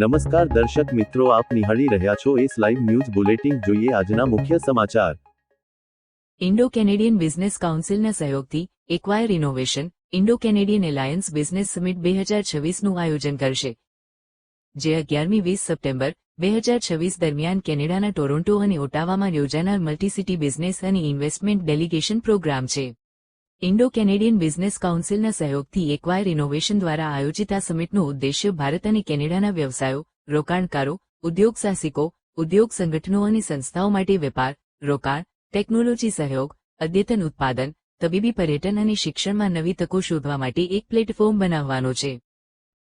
નમસ્કાર દર્શક મિત્રો, આપ નિહાળી રહ્યા છો એસ લાઈવ ન્યૂઝ બુલેટિન. જોઈએ આજના મુખ્ય સમાચાર. ઇન્ડો કેનેડિયન બિઝનેસ કાઉન્સિલના સહયોગથી acquire innovation Indo Canadian alliance business summit 2026નું આયોજન કરશે, જે 11મી-20 સપ્ટેમ્બર 2026 દરમિયાન કેનેડાના ટોરોન્ટો અને ઓટાવામાં યોજાનાર મલ્ટીસિટી બિઝનેસ અને ઇન્વેસ્ટમેન્ટ ડેલિગેશન પ્રોગ્રામ છે. ઇન્ડો કેનેડિયન બિઝનેસ કાઉન્સિલના સહયોગથી એક્વાયર ઇનોવેશન દ્વારા આયોજિત આ સમિટનો ઉદ્દેશ્ય ભારત અને કેનેડાના વ્યવસાયો, રોકાણકારો, ઉદ્યોગ સાહસિકો, ઉદ્યોગ સંગઠનો અને સંસ્થાઓ માટે વેપાર, રોકાણ, ટેકનોલોજી સહયોગ, અદ્યતન ઉત્પાદન, તબીબી પર્યટન અને શિક્ષણમાં નવી તકો શોધવા માટે એક પ્લેટફોર્મ બનાવવાનો છે.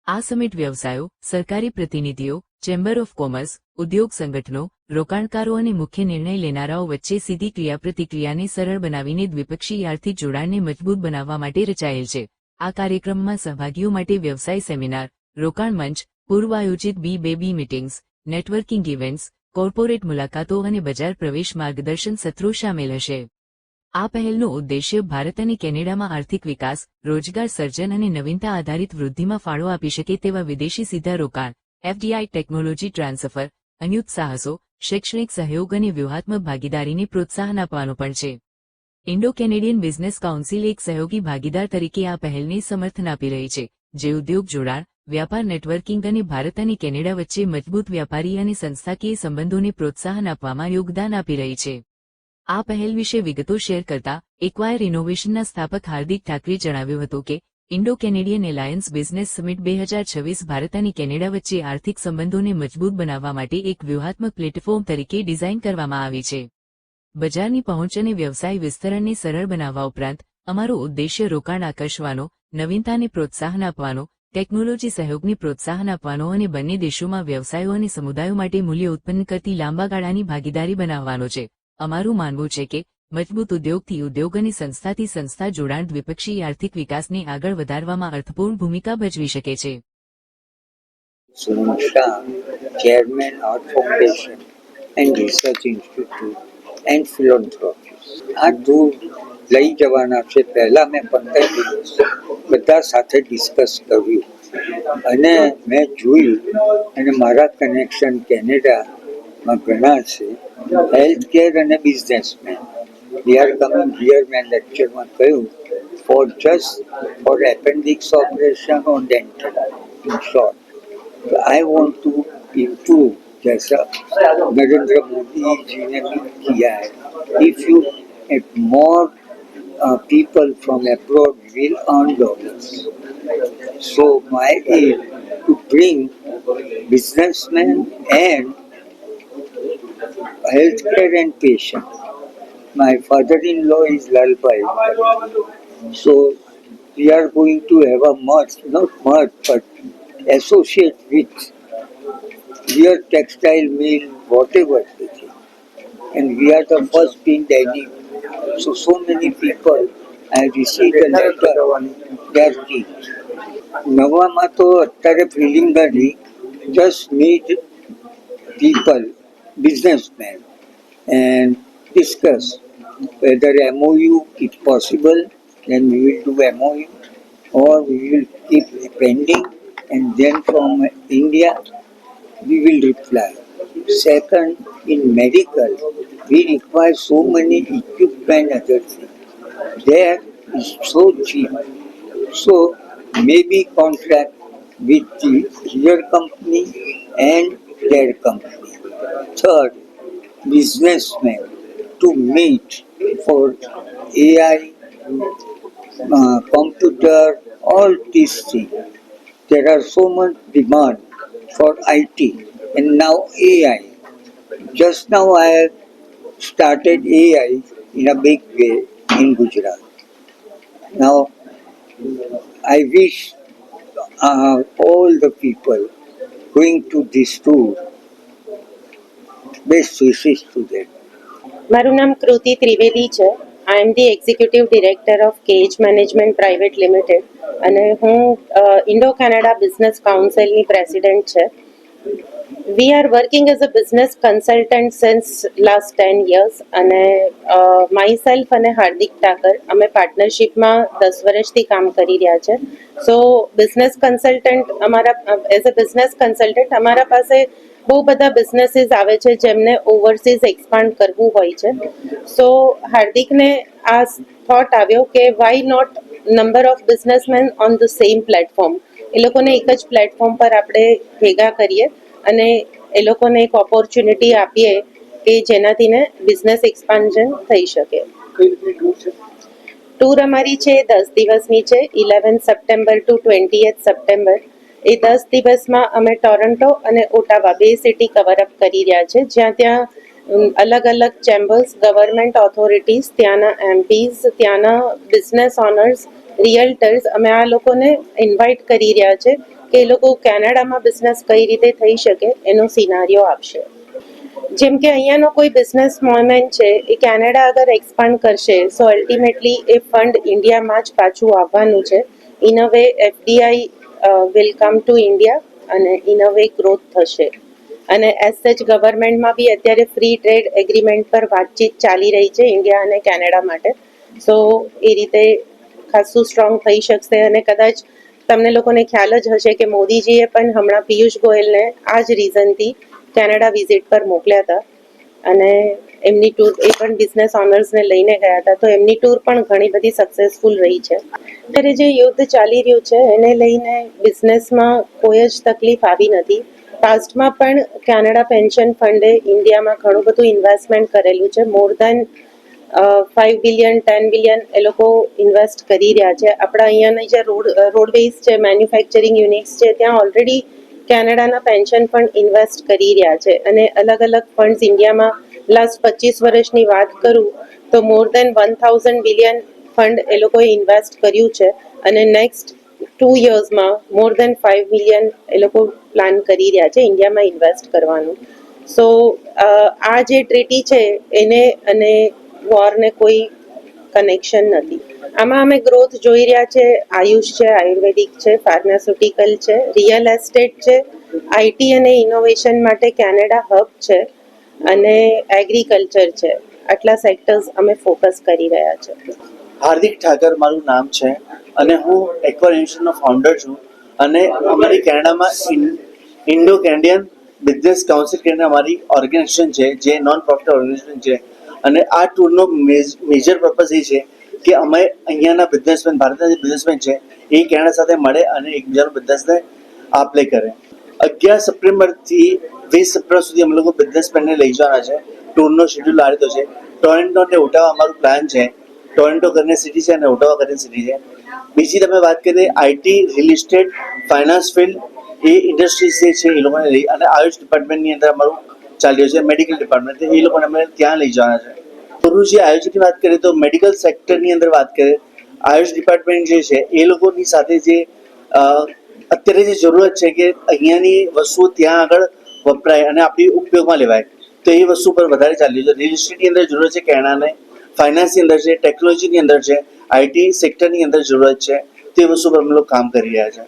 આ સમિટ વ્યવસાયો, સરકારી પ્રતિનિધિઓ, ચેમ્બર ઓફ કોમર્સ, ઉદ્યોગ સંગઠનો, રોકાણકારો અને મુખ્ય નિર્ણય લેનારાઓ વચ્ચે સીધી ક્રિયાપ્રતિક્રિયાને સરળ બનાવીને દ્વિપક્ષીય આર્થિક જોડાણને મજબૂત બનાવવા માટે રચાયેલ છે. આ કાર્યક્રમમાં સહભાગીઓ માટે વ્યવસાય સેમિનાર, રોકાણ મંચ, પૂર્વ આયોજિત B2B meetings, networking events, corporate મુલાકાતો અને બજાર પ્રવેશ માર્ગદર્શન સત્રો શામેલ હશે. આ પહેલનો ઉદ્દેશ્ય ભારત અને કેનેડામાં આર્થિક વિકાસ, રોજગાર સર્જન અને નવીનતા આધારિત વૃદ્ધિમાં ફાળો આપી શકે તેવા વિદેશી સીધા રોકાણ, FDI, ટેકનોલોજી ટ્રાન્સફર, અન્યુત સાહસો, શૈક્ષણિક સહયોગ અને વ્યૂહાત્મક ભાગીદારીને પ્રોત્સાહન આપવાનું પણ છે. ઇન્ડો કેનેડિયન બિઝનેસ કાઉન્સિલ એક સહયોગી ભાગીદાર તરીકે આ પહેલને સમર્થન આપી રહી છે, જે ઉદ્યોગ જોડાણ, વ્યાપાર નેટવર્કિંગ અને ભારત અને કેનેડા વચ્ચે મજબૂત વ્યાપારી અને સંસ્થાકીય સંબંધોને પ્રોત્સાહન આપવામાં યોગદાન આપી રહી છે. આ પહેલ વિશે વિગતો શેર કરતા એક્વાયર ઇનોવેશનના સ્થાપક હાર્દિક ઠાકરે જણાવ્યું હતું કે Indo Canadian alliance business summit 2026 Bharat અને કેનેડા વચ્ચે આર્થિક સંબંધોને મજબૂત બનાવવા માટે એક વ્યૂહાત્મક પ્લેટફોર્મ તરીકે ડિઝાઇન કરવામાં આવી છે. બજારની પહોંચ અને વ્યવસાય વિસ્તરણને સરળ બનાવવા ઉપરાંત અમારો ઉદ્દેશ્ય રોકાણ આકર્ષવાનો, નવીનતાને પ્રોત્સાહન આપવાનો, ટેકનોલોજી સહયોગને પ્રોત્સાહન આપવાનો અને બંને દેશોમાં વ્યવસાયો અને સમુદાયો માટે મૂલ્ય ઉત્પન્ન કરતી લાંબા ગાળાની ભાગીદારી બનાવવાનો છે. અમારું માનવું છે કે મજબૂત ઉદ્યોગથી ઉદ્યોગ અને સંસ્થાથી સંસ્થા જોડાણ દ્વિપક્ષીય આર્થિક વિકાસને આગળ વધારવામાં અર્થપૂર્ણ ભૂમિકા ભજવી શકે છે. Sunil Shah, Chairman, Art Foundation and Research Institute and Philanthropist. આ ટૂર લઈ જવાના છે. પહેલા મેં 15 દિવસ બધા સાથે ડિસ્કસ કર્યું અને મેં જોયું અને મારા કનેક્શન કેનેડામાં ઘણા છે, હેલ્થ કેર અને businessman. They are coming here, મેં લેક્ચરમાં કહ્યું, for appendix operation or dental, in short. I want to improve जैसा नरेंद्र मोदी जी ने भी किया है. If you more people from abroad will earn dollars. So my aim to bring businessmen and healthcare and patient. My father-in-law is Lalbhai. So we are going to have a merge, not merge, but associate with your textile mill, whatever it is. And we are the first in Delhi. So many people have received a letter, they are keen. નવામાં તો અત્યારે feeling નથી, just meet people, businessmen, and discuss whether MOU is possible, then we will do MOU, or we will keep pending, and then from India we will reply. Second, in medical, we require so many equipment and other things. There is so cheap. So maybe contract with your company and their company. Third, businessmen to meet for AI, computer, all these things. There are so much demand for IT and now AI. Just now I have started AI in a big way in Gujarat. Now I wish all the people going to this tour best wishes to them. મારું નામ કૃતિ ત્રિવેદી છે. I am the executive director of Cage management private limited અને હું Indo Canada business કાઉન્સિલની president છે. We are working as a business consultant since last 10 years અને myself અને હાર્દિક ઠાકર અમે પાર્ટનરશિપમાં 10 વર્ષથી કામ કરી રહ્યા છે. So business consultant as a business consultant અમારા પાસે બહુ બધા બિઝનેસીસ આવે છે જેમને ઓવરસીઝ એક્સપાન્ડ કરવું હોય છે. સો હાર્દિકને આ થોટ આવ્યો કે why not number of businessman on the same platform, એ લોકોને એક જ પ્લેટફોર્મ પર આપણે ભેગા કરીએ અને એ લોકોને એક ઓપોર્ચ્યુનિટી આપીએ કે જેનાથી ને બિઝનેસ એક્સપાન્શન થઈ શકે. ટૂર અમારી છે 10 દિવસની છે, 11 સપ્ટેમ્બર ટુ 20 સપ્ટેમ્બર. એ 10 દિવસમાં અમે ટોરન્ટો અને ઓટાવા બે સિટી કવર અપ કરી રહ્યા છે, જ્યાં ત્યાં અલગ અલગ ચેમ્બર્સ, ગવર્મેન્ટ ઓથોરિટીઝ, ત્યાંના એમપીઝ, ત્યાંના બિઝનેસ ઓનર્સ, રિયલ્ટર્સ, અમે આ લોકોને ઇન્વાઇટ કરી રહ્યા છે કે એ લોકો કેનેડામાં બિઝનેસ કઈ રીતે થઈ શકે એનો સિનારીઓ આપશે. જેમ કે અહીંયાનો કોઈ બિઝનેસ મોમેન છે એ કેનેડા અગર એક્સપાન્ડ કરશે સો અલ્ટિમેટલી એ ફંડ ઇન્ડિયામાં જ પાછું આવવાનું છે. In a way FDI will come to India અને ઇન અ વે ગ્રોથ થશે. અને એઝ સચ ગવર્મેન્ટમાં બી અત્યારે ફ્રી ટ્રેડ એગ્રીમેન્ટ પર વાતચીત ચાલી રહી છે ઇન્ડિયા અને કેનેડા માટે. સો એ રીતે ખાસું સ્ટ્રોંગ થઈ શકશે. અને કદાચ તમને લોકોને ખ્યાલ જ હશે કે મોદીજીએ પણ હમણાં પિયુષ ગોયલને આ જ રીઝનથી કેનેડા વિઝિટ પર મોકલ્યા હતા અને એમની ટૂર એ પણ બિઝનેસ ઓનર્સને લઈને ગયા હતા, તો એમની ટૂર પણ ઘણી બધી સક્સેસફુલ રહી છે. અત્યારે જે યુદ્ધ ચાલી રહ્યું છે એને લઈને બિઝનેસમાં કોઈ જ તકલીફ આવી નથી. પાસ્ટમાં પણ કેનેડા પેન્શન ફંડે ઇન્ડિયામાં ઘણું બધું ઇન્વેસ્ટમેન્ટ કરેલું છે. મોર દેન 5 બિલિયન 10 બિલિયન એ લોકો ઇન્વેસ્ટ કરી રહ્યા છે. આપણા અહીંયાની જે રોડવેઝ છે, મેન્યુફેક્ચરિંગ યુનિટ્સ છે, ત્યાં ઓલરેડી કેનેડાના પેન્શન ફંડ ઇન્વેસ્ટ કરી રહ્યા છે. અને અલગ અલગ ફંડ્સ ઇન્ડિયામાં લાસ્ટ 25 વર્ષની વાત કરું તો મોર દેન 1000 બિલિયન ફંડ એ લોકોએ ઇન્વેસ્ટ કર્યું છે. અને નેક્સ્ટ 2 યર્સમાં મોર દેન 5 બિલિયન એ લોકો પ્લાન કરી રહ્યા છે ઇન્ડિયામાં ઇન્વેસ્ટ કરવાનું. સો આ જે ટ્રીટી છે એને અને વોરને કોઈ કનેક્શન નથી. આમાં અમે ગ્રોથ જોઈ રહ્યા છે. આયુષ છે, આયુર્વેદિક છે, ફાર્માસ્યુટિકલ છે, રિયલ એસ્ટેટ છે, આઈટી અને ઇનોવેશન માટે કેનેડા હબ છે અને એગ્રીકલ્ચર છે. આટલા સેક્ટર્સ અમે ફોકસ કરી રહ્યા છે. હાર્દિક ઠાકર મારું નામ છે અને હું એક્વાર ઇન્સ્ટિટ્યૂટનો ફાઉન્ડર છું અને અમારી કેનેડામાં ઇન્ડો કેનેડિયન બિઝનેસ કાઉન્સિલ કરીને અમારી ઓર્ગેનાઇઝેશન છે જે નોન પ્રોફિટ ઓર્ગેનાઇઝેશન છે. અને આ ટૂરનો મેજર પર્પઝ એ છે કે અમે અહીંયાના બિઝનેસમેન, ભારતના જે બિઝનેસમેન છે એ કેનેડા સાથે મળે અને એકબીજાનો બિઝનેસને આપલે કરે. 11 સપ્ટેમ્બરથી 20 સપ્ટેમ્બર સુધી અમે લોકો બિઝનેસમેનને લઈ જવાના છે. ટૂરનો શેડ્યુલ આ રીતે છે. ટોરન્ટો અને ઓટાવા અમારું પ્લાન છે. ટોરન્ટો કરીને સિટી છે અને ઓટાવા કરીને સિટી છે. બીજી તમે વાત કરીએ IT, real estate, finance field A industries જે છે એ લોકોને લઈ, અને આયુષ ડિપાર્ટમેન્ટની અંદર અમારું ચાલી રહ્યું છે, મેડિકલ ડિપાર્ટમેન્ટ એ લોકોને અમે ત્યાં લઈ જવાના છે. પૂરું જે આયુષની વાત કરીએ તો મેડિકલ સેક્ટરની અંદર વાત કરીએ, આયુષ ડિપાર્ટમેન્ટ જે છે એ લોકોની સાથે જે અત્યારે જે જરૂરત છે કે અહીંયાની વસ્તુઓ ત્યાં આગળ વપરાય અને આપણી ઉપયોગમાં લેવાય, તો એ વસ્તુ પર વધારે ચાલી રહ્યું છે. રિયલ એસ્ટેટની અંદર જરૂરત છે કેનેડાને, ફાઇનાન્સની અંદર છે, ટેકનોલોજીની અંદર છે, આઈટી સેક્ટરની અંદર જરૂરત છે, તે વસ્તુ પર અમે લોકો કામ કરી રહ્યા છે.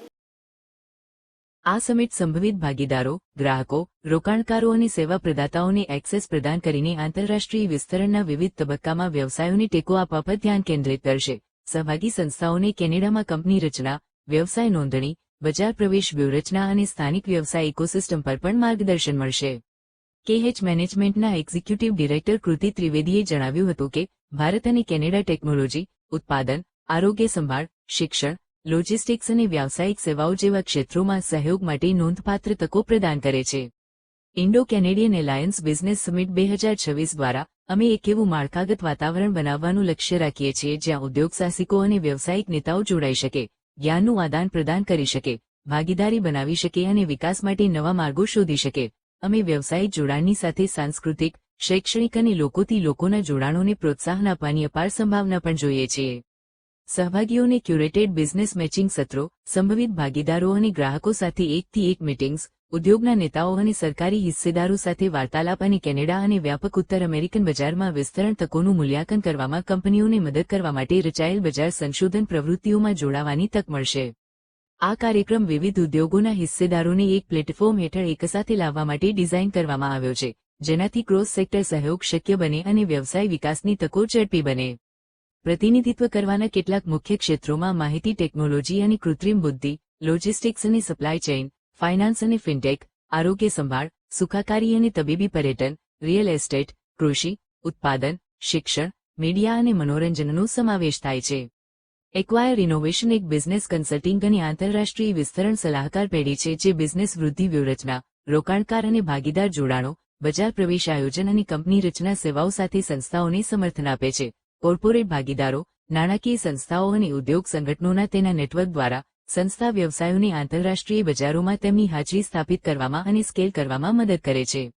આ સમિટ સંભવિત ભાગીદારો, ગ્રાહકો, રોકાણકારો અને સેવા પ્રદાતાઓને એક્સેસ પ્રદાન કરીને આંતરરાષ્ટ્રીય વિસ્તરણના વિવિધ તબક્કામાં વ્યવસાયોને ટેકો આપવા પર ધ્યાન કેન્દ્રિત કરશે. સહભાગી સંસ્થાઓને કેનેડામાં કંપની રચના, વ્યવસાય નોંધણી, બજાર પ્રવેશ વ્યૂહરચના અને સ્થાનિક વ્યવસાય ઇકોસિસ્ટમ પર પણ માર્ગદર્શન મળશે. કેએચ મેનેજમેન્ટના એક્ઝિક્યુટિવ ડિરેક્ટર કૃતિ ત્રિવેદીએ જણાવ્યું હતું કે ભારત અને કેનેડા ટેકનોલોજી, ઉત્પાદન, આરોગ્ય સંભાળ, શિક્ષણ, લોજિસ્ટિક્સ અને વ્યાવસાયિક સેવાઓ જેવા ક્ષેત્રોમાં સહયોગ માટે નોંધપાત્ર તકો પ્રદાન કરે છે. Indo Canadian alliance business summit 2026 દ્વારા અમે એક એવું માળખાગત વાતાવરણ બનાવવાનું લક્ષ્ય રાખીએ છીએ જ્યાં ઉદ્યોગ સાહસિકો અને વ્યવસાયિક નેતાઓ જોડાઈ શકે, જ્ઞાનનું આદાન પ્રદાન કરી શકે, ભાગીદારી બનાવી શકે અને વિકાસ માટે નવા માર્ગો શોધી શકે. અમે વ્યવસાયિક જોડાણની સાથે સાંસ્કૃતિક, શૈક્ષણિક અને લોકોથી લોકોના જોડાણોને પ્રોત્સાહન આપવાની અપાર સંભાવના પણ જોઈએ છીએ. સહભાગીઓને ક્યુરેટેડ બિઝનેસ મેચિંગ સત્રો, સંભવિત ભાગીદારો અને ગ્રાહકો સાથે 1-1 મીટિંગ્સ, ઉદ્યોગના નેતાઓ અને સરકારી હિસ્સેદારો સાથે વાર્તાલાપ અને કેનેડા અને વ્યાપક ઉત્તર અમેરિકન બજારમાં વિસ્તરણ તકોનું મૂલ્યાંકન કરવામાં કંપનીઓને મદદ કરવા માટે રચાયેલ બજાર સંશોધન પ્રવૃત્તિઓમાં જોડાવાની તક મળશે. આ કાર્યક્રમ વિવિધ ઉદ્યોગોના હિસ્સેદારોને એક પ્લેટફોર્મ હેઠળ એકસાથે લાવવા માટે ડિઝાઇન કરવામાં આવ્યો છે, જેનાથી ક્રોસ સેક્ટર સહયોગ શક્ય બને અને વ્યવસાય વિકાસની તકો ઝડપી બને. પ્રતિનિધિત્વ કરવાના કેટલાક મુખ્ય ક્ષેત્રોમાં માહિતી ટેકનોલોજી અને કૃત્રિમ બુદ્ધિ, લોજિસ્ટિક્સ અને સપ્લાય ચેઇન, ફાઇનાન્સ અને ફિનટેક, આરોગ્ય સંભાળ, સુખાકારી અને તબીબી, પર્યટન, રિયલ એસ્ટેટ, કૃષિ, ઉત્પાદન, શિક્ષણ, મીડિયા અને મનોરંજનનો સમાવેશ થાય છે. એક્વાયર ઇનોવેશન એક બિઝનેસ કન્સલ્ટિંગ અને આંતરરાષ્ટ્રીય વિસ્તરણ સલાહકાર પેઢી છે જે બિઝનેસ વૃદ્ધિ વ્યૂહરચના, રોકાણકાર અને ભાગીદાર જોડાણો, બજાર પ્રવેશ આયોજન અને કંપની રચના સેવાઓ સાથે સંસ્થાઓને સમર્થન આપે છે. કોર્પોરેટ ભાગીદારો, નાણાકીય સંસ્થાઓ અને ઉદ્યોગ સંગઠનોના તેના નેટવર્ક દ્વારા સંસ્થા વ્યવસાયોને આંતરરાષ્ટ્રીય બજારોમાં તેમની હાજરી સ્થાપિત કરવામાં અને સ્કેલ કરવામાં મદદ કરે છે.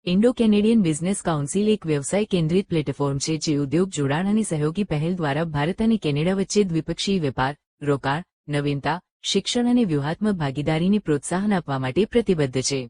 ઇન્ડો કેનેડિયન બિઝનેસ કાઉન્સિલ એક વ્યવસાય કેન્દ્રિત પ્લેટફોર્મ છે જે ઉદ્યોગ જોડાણ અને સહયોગી પહેલ દ્વારા ભારત અને કેનેડા વચ્ચે દ્વિપક્ષીય વેપાર, રોકાણ, નવીનતા, શિક્ષણ અને વ્યૂહાત્મક ભાગીદારીને પ્રોત્સાહન આપવા માટે પ્રતિબદ્ધ છે.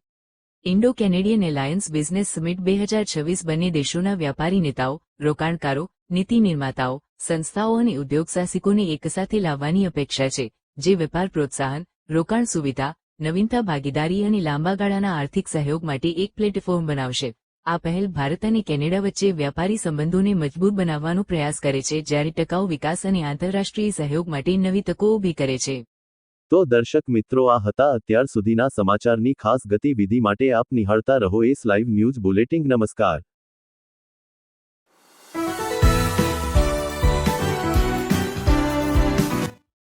Indo Canadian alliance business summit 2026 બંને દેશોના વ્યાપારી નેતાઓ, રોકાણકારો, નીતિ નિર્માતાઓ, સંસ્થાઓ અને ઉદ્યોગસાહસિકોને એકસાથે લાવવાની અપેક્ષા છે, જે વેપાર પ્રોત્સાહન, રોકાણ સુવિધા, નવીનતા, ભાગીદારી અને લાંબા ગાળાના આર્થિક સહયોગ માટે એક પ્લેટફોર્મ બનાવશે. આ પહેલ ભારત અને કેનેડા વચ્ચે વ્યાપારી સંબંધોને મજબૂત બનાવવાનો પ્રયાસ કરે છે, જ્યારે ટકાઉ વિકાસ અને આંતરરાષ્ટ્રીય સહયોગ માટે નવી તકો ઊભી કરે છે. તો દર્શક મિત્રો, આ હતા અત્યાર સુધીના સમાચારની ખાસ ગતિવિધિ માટે આપ નિહાળતા રહો એસ લાઈવ ન્યૂઝ બુલેટિન. નમસ્કાર.